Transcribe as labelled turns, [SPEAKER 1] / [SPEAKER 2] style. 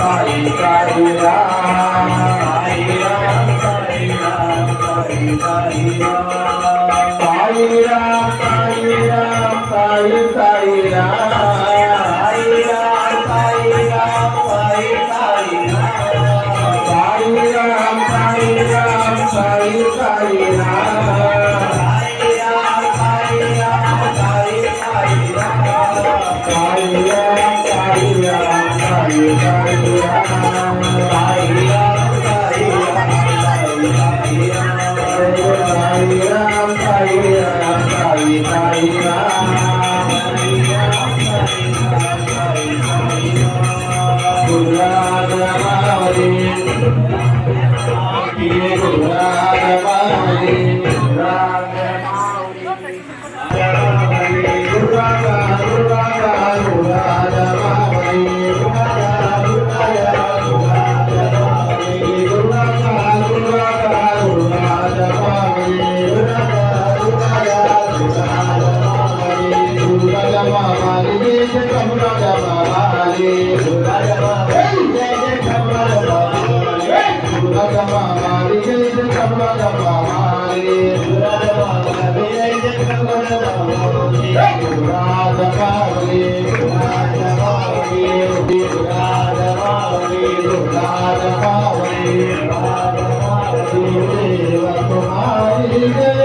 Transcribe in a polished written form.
[SPEAKER 1] Sai Sai Ram Sai Ram Sai Ram Sai Sai Ram Sai Ram Sai Ram Sai Sai Ram Sai Ram Sai Ram Sai Sai Ram Sai Ram Sai Ram Sai Sai Ram Sai Ram Sai Ram Sai Sai Ram Sai Ram Sai Ram Sai Sai Ram Sai Ram Sai Ram Sai Ram Sai Sai Ram Gururaj Mavli Gururaj Mavli Gururaj Radha